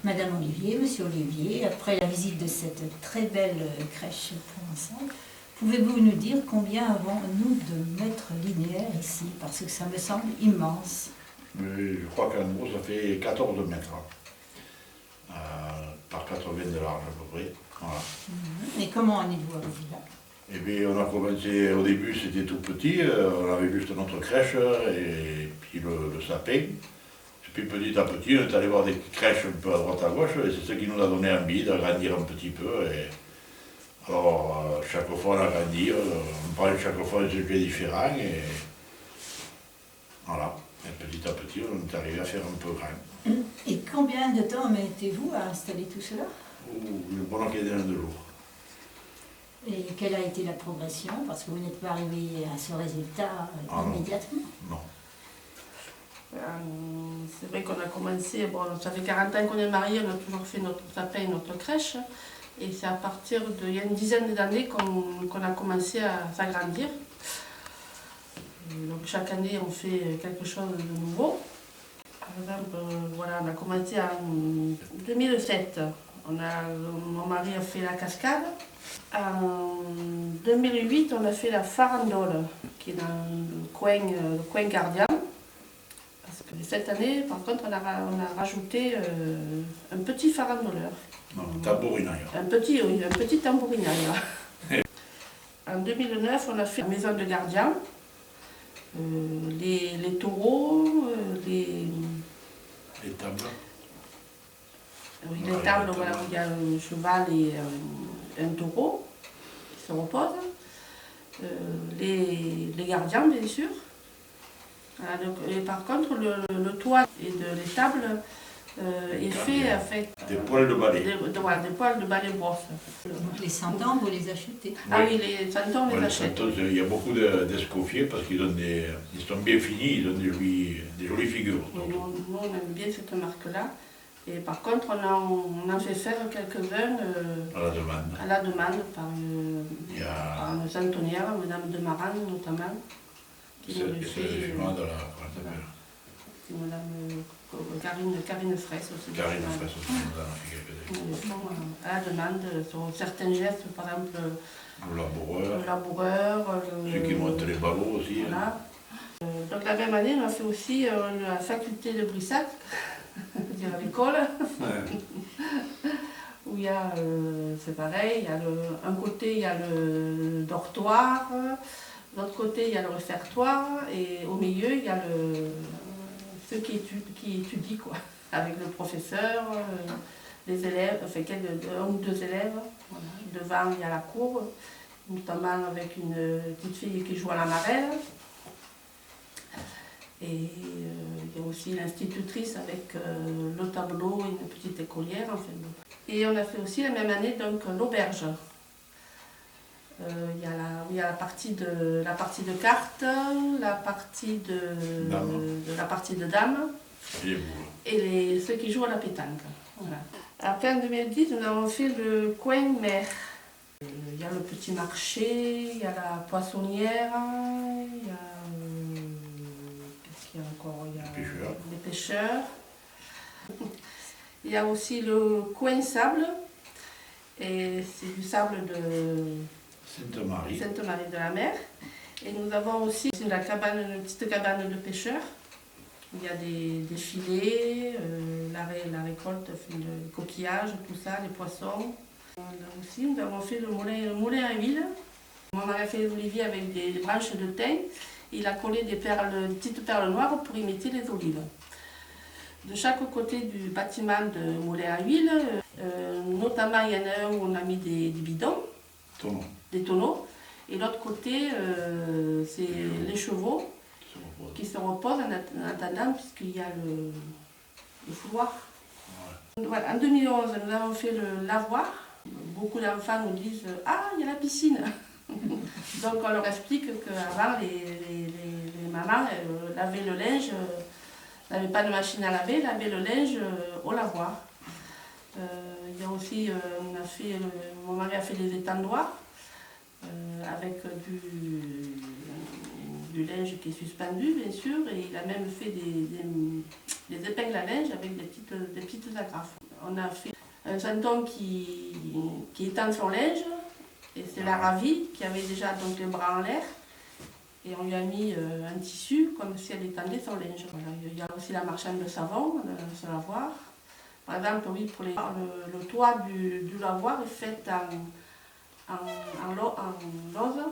Madame Olivier, Monsieur Olivier, après la visite de cette très belle crèche provençale, pouvez-vous nous dire combien avons-nous de mètres linéaires ici? Parce que ça me semble immense. Mais je crois qu'en gros, ça fait 14 mètres. Par 80 de large à peu près. Voilà. Et comment en êtes-vous arrivé là? Et bien, on a commencé, au début, c'était tout petit. On avait juste notre crèche et puis le sapin. Puis petit à petit, on est allé voir des crèches un peu à droite à gauche, et c'est ce qui nous a donné envie d'agrandir un petit peu. Et alors, chaque fois on agrandit, on prend chaque fois un sujet différent, et voilà. Et petit à petit, on est arrivé à faire un peu grand. Et combien de temps mettez-vous à installer tout cela? Pendant quinzaine de jours. Et quelle a été la progression? Parce que vous n'êtes pas arrivé à ce résultat immédiatement. Non. C'est vrai qu'on a commencé, bon, ça fait 40 ans qu'on est mariés, on a toujours fait notre sapin et notre crèche. Et c'est à partir d'il y a une dizaine d'années qu'on a commencé à s'agrandir. Donc chaque année on fait quelque chose de nouveau. Par exemple, voilà, on a commencé en 2007. Mon mari a fait la cascade. En 2008, on a fait la farandole, qui est dans le coin gardien. Cette année, par contre, on a rajouté un petit farandoleur. Non, tambourinaire. Un petit tambourinaire. En 2009, on a fait la maison de gardien, les taureaux, les tables. Oui, les tables, voilà, où il y a un cheval et un taureau qui se reposent. Les gardiens, bien sûr. Et par contre, le toit et les tables est fait avec des poils de balai. Des poils de balai brosse. Donc les santons, vous les achetez? Ah oui, les santons, on les achète. Il y a beaucoup d'escoffiers parce qu'ils sont bien finis, ils donnent des jolies figures. Nous, on aime bien cette marque-là. Et par contre, on en fait faire quelques-uns à la demande par une santonnière, Madame de Maran notamment. Qui nous le fait. Madame Karine Fraisse aussi. Karine Fraisse aussi nous en a fait quelques-uns. Nous le font à la demande sur certains gestes, par exemple le laboureur, ceux qui montent les ballots aussi. Voilà. Donc la même année, on a fait aussi la faculté de Brissac, c'est-à-dire l'école, où il y a, c'est pareil, il y a un côté il y a le dortoir, de l'autre côté il y a le réfectoire, et au milieu il y a ceux qui étudient quoi, avec le professeur, les élèves, enfin un ou deux élèves. Voilà. Devant il y a la cour, notamment avec une petite fille qui joue à la marelle. Et il y a aussi l'institutrice avec le tableau et une petite écolière. Enfin. Et on a fait aussi la même année donc l'auberge. Il y a la partie de cartes, la partie de dames et ceux qui jouent à la pétanque. Voilà. Après en 2010, nous avons fait le coin mer. Il y a le petit marché, il y a la poissonnière, il y a qu'est-ce qu'il y a encore? Il y a les pêcheurs. Il y a aussi le coin sable, et c'est du sable de Sainte-Marie de la Mer. Et nous avons aussi une petite cabane de pêcheurs. Il y a des filets, la récolte, les coquillages, tout ça, les poissons. Nous avons fait le moulin à huile. On avait fait l'olivier avec des branches de thym. Il a collé des petites perles noires pour imiter les olives. De chaque côté du bâtiment de moulin à huile, notamment il y en a un où on a mis des bidons, des tonneaux, et l'autre côté c'est les chevaux qui se reposent en attendant puisqu'il y a le fouloir. Ouais. Voilà, en 2011, nous avons fait le lavoir. Beaucoup d'enfants nous disent « Ah, il y a la piscine !» Donc on leur explique qu'avant, les mamans lavaient le linge, n'avaient pas de machine à laver, lavaient le linge au lavoir. Il y a aussi, mon mari a fait des étendoirs avec du linge qui est suspendu, bien sûr, et il a même fait des épingles à linge avec des petites agrafes. On a fait un santon qui étend son linge, et c'est la ravie qui avait déjà donc les bras en l'air, et on lui a mis un tissu comme si elle étendait son linge. Voilà. Il y a aussi la marchande de savon, ce lavoir. Par exemple, oui, le toit du lavoir est fait en lauze,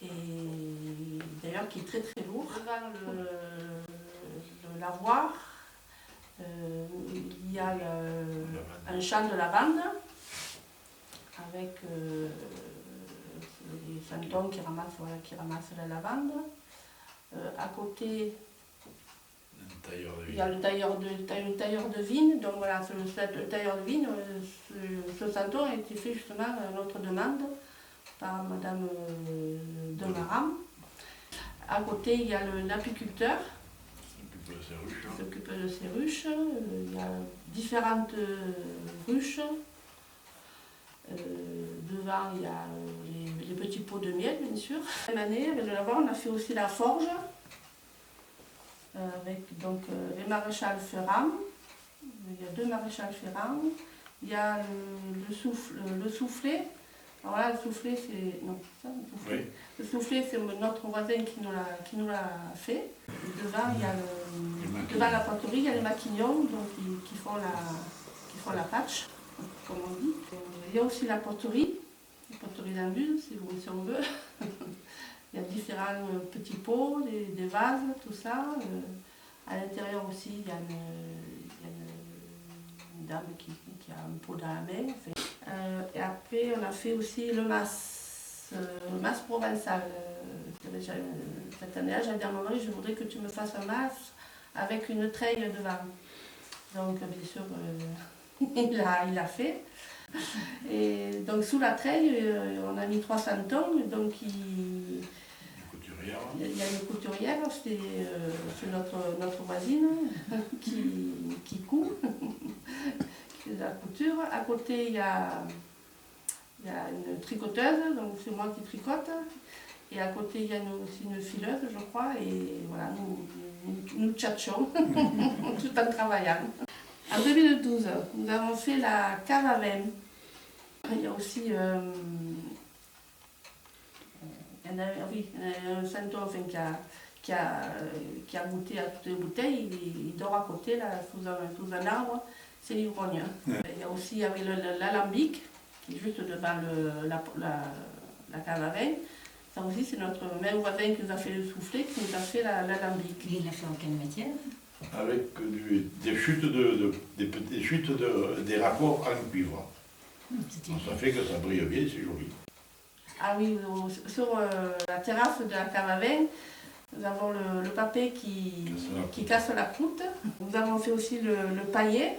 et d'ailleurs qui est très très lourd. Devant le lavoir, il y a un champ de lavande avec les fantômes qui ramassent la lavande. À côté, il y a le tailleur de vigne. Donc voilà, le tailleur de vigne, ce santon a été fait justement à notre demande par Madame de Maram. À côté, il y a l'apiculteur qui s'occupe de ces ruches. Il y a différentes ruches. Devant, il y a les petits pots de miel, bien sûr. La même année, avec le lavoir, on a fait aussi la forge, avec donc, les maréchals Ferrand. Il y a 2 maréchals Ferrand. Il y a le soufflet. Alors là, le soufflet, c'est... Non, ça, le soufflet. Oui. Le soufflet, c'est notre voisin qui nous l'a fait. Devant, il y a devant la poterie, il y a les maquignons donc, qui font la patch, comme on dit. Il y a aussi la poterie d'Ambule, si on veut. Il y a différents petits pots, des vases, tout ça. À l'intérieur aussi, il y a une dame qui a un pot dans la main. Et après, on a fait aussi le mas provençal. Cette année-là, j'ai dit à mon mari, je voudrais que tu me fasses un mas avec une treille devant. Donc, bien sûr, il l'a fait. Et donc, sous la treille, on a mis 300 tonnes. Donc, il y a une couturière, c'est notre voisine qui coud, qui fait de la couture. À côté, il y a une tricoteuse, donc c'est moi qui tricote. Et à côté, il y a aussi une fileuse, je crois. Et voilà, nous tchatchons tout en travaillant. En 2012, nous avons fait la cave à vin. Il y a aussi Oui, un santon enfin, qui a goûté à toutes les bouteilles, il dort à côté, là, sous un arbre, c'est l'ivrogne. Il y a aussi l'alambic, qui est juste devant la cave à vin. Ça aussi, c'est notre même voisin qui nous a fait le soufflet, qui nous a fait l'alambic. Et il l'a fait en quelle matière? Avec des chutes, des chutes des raccords en cuivre. Ça fait que ça brille bien, c'est joli. Ah oui, sur la terrasse de la cave à vin, nous avons le papet qui casse la croûte. Nous avons fait aussi le paillet.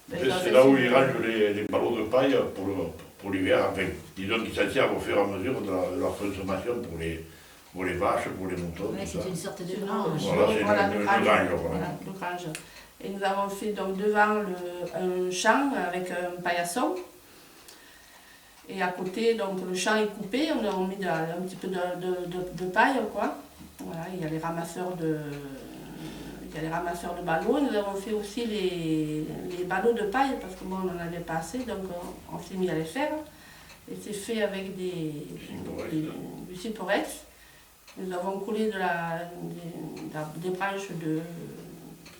C'est là où ils rangent les ballots de paille pour l'hiver. Enfin, disons qu'ils s'en servent au fur et à mesure de leur consommation pour les vaches, pour les moutons. Ouais, c'est une sorte de grange. Voilà, c'est une grange. Le grange. Et nous avons fait donc devant un champ avec un paillasson. Et à côté, donc le champ est coupé, on a mis un petit peu de paille, quoi. Voilà, il y a les ramasseurs de ballots. Nous avons fait aussi les ballots de paille, parce que moi on n'en avait pas assez, donc on s'est mis à les faire. Et c'est fait avec du cyporex. Nous avons collé des branches de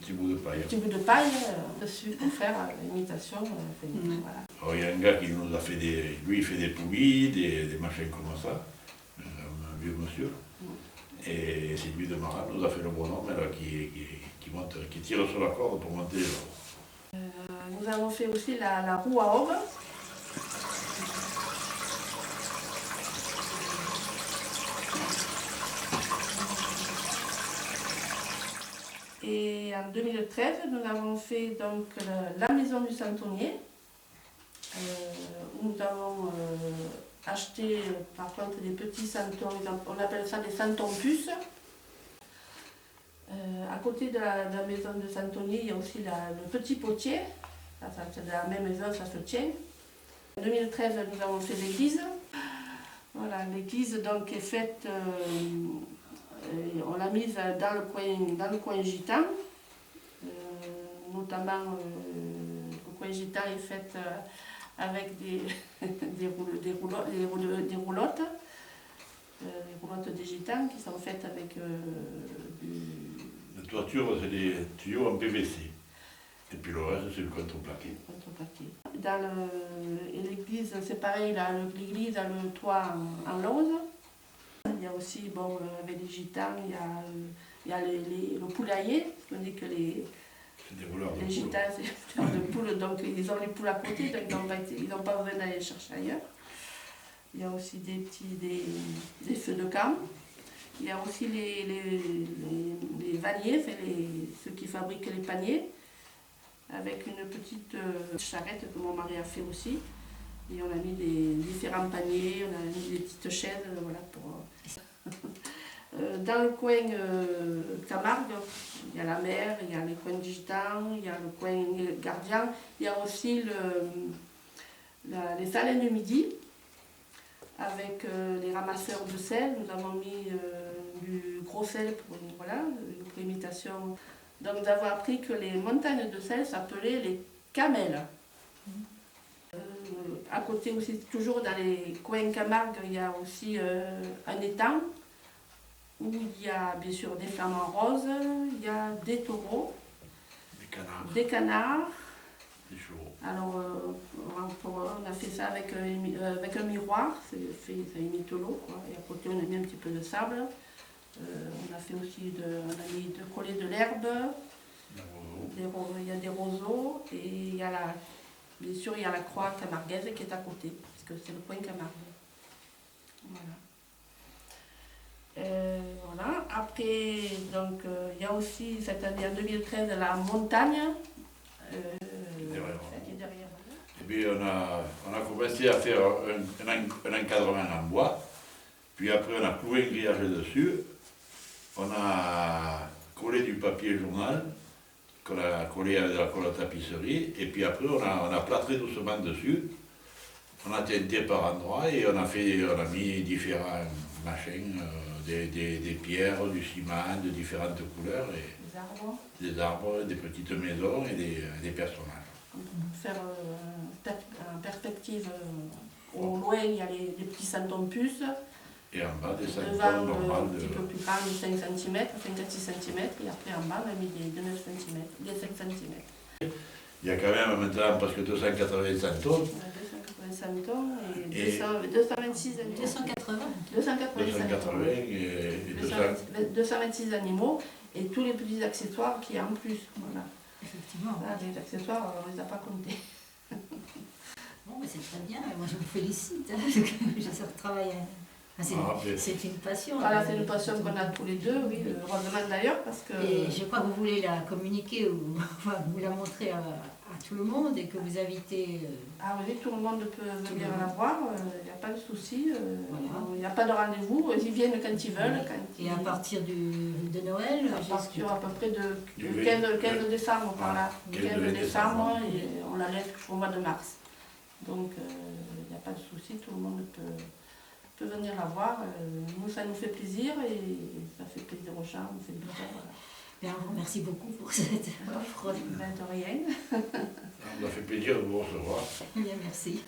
Petit bout de paille dessus pour faire l'imitation. Voilà. Alors, il y a un gars qui nous a fait lui il fait des poulies, des machins comme ça, un vieux monsieur. Et c'est lui de Marat, nous a fait le bonhomme là, qui tire sur la corde pour monter les arbres. Nous avons fait aussi la roue à aube. Et en 2013, nous avons fait donc la maison du santonnier, où nous avons acheté par contre des petits santons, on appelle ça des santons puces. À côté de la maison de santonnier, il y a aussi le petit potier, c'est de la même maison, ça se tient. En 2013, nous avons fait l'église. Voilà, l'église donc est faite. On l'a mise dans le coin gitan, notamment le coin gitan est fait avec des roulottes des gitans qui sont faites avec La toiture, c'est des tuyaux en PVC. Et puis le reste, c'est le contreplaqué. Et l'église, c'est pareil, l'église a le toit en lauze. Il y a aussi, bon, avec les gitans, il y a le poulailler. On dit que les gitans, c'est des rouleurs de poules, donc ils ont les poules à côté, donc ils n'ont pas besoin d'aller chercher ailleurs. Il y a aussi des feux de camp. Il y a aussi les vanniers, ceux qui fabriquent les paniers, avec une petite charrette que mon mari a fait aussi. Et on a mis des différents paniers, on a mis des petites chaises, voilà, pour... Dans le coin Camargue, il y a la mer, il y a les coins de Gitan, il y a le coin Gardien, il y a aussi les salines du midi, avec les ramasseurs de sel. Nous avons mis du gros sel pour une imitation. Donc nous avons appris que les montagnes de sel s'appelaient les camels. À côté aussi, toujours dans les coins Camargue, il y a aussi un étang où il y a bien sûr des flamants roses, il y a des taureaux, des canards. Des chevaux. Alors, on a fait ça avec un miroir, ça imite l'eau, quoi. Et à côté, on a mis un petit peu de sable. On a fait aussi coller de l'herbe. Il y a des roseaux et il y a bien sûr, il y a la croix camarguaise qui est à côté, parce que c'est le coin Camargue. Voilà. Voilà. Après, donc, il y a aussi cette année, en 2013, la montagne. Qui est derrière. Et puis on a commencé à faire un encadrement en bois, puis après on a cloué un grillage dessus, on a collé du papier journal, qu'on a collé avec de la colle à tapisserie, et puis après on a plâtré doucement dessus, on a teinté par endroits et on a mis différents machins, des pierres, du ciment de différentes couleurs, et des arbres, des petites maisons et des personnages. Faire en perspective, au loin il y a les petits santons puces, Et en bas, des 5 Devant, tonnes un normales petit peu plus grand, de 5 cm, 5 à 6 cm, et après en bas, on a mis des 9 cm, des 5 cm. Il y a quand même maintenant presque 285 tonnes. On a 285 tonnes et, Et 226 animaux. 280. 280 et 226 animaux et tous les petits accessoires qu'il y a en plus. Voilà. Effectivement. Là, les accessoires, on ne les a pas comptés. Bon, mais c'est très bien, moi je vous félicite. Hein, parce que je travaille. C'est une passion. Voilà, c'est une passion qu'on a tous les deux, oui, heureusement d'ailleurs, parce que... Et je crois que vous voulez la communiquer ou enfin, vous la montrer à tout le monde et que vous invitez. Ah oui, tout le monde peut venir la voir, il n'y a pas de souci, Voilà. il n'y a pas de rendez-vous, ils viennent quand ils veulent. Et à partir de Noël, à partir à peu près de Du 15 décembre, voilà. Ah, Du 15 décembre, et on la laisse jusqu'au mois de mars. Donc il n'y a pas de souci, tout le monde peut venir la voir. Nous, ça nous fait plaisir et ça fait plaisir aux gens, on fait plaisir, voilà. Bien, merci beaucoup pour cette offre. Ben, de rien. on a fait plaisir de vous recevoir. Bien, merci.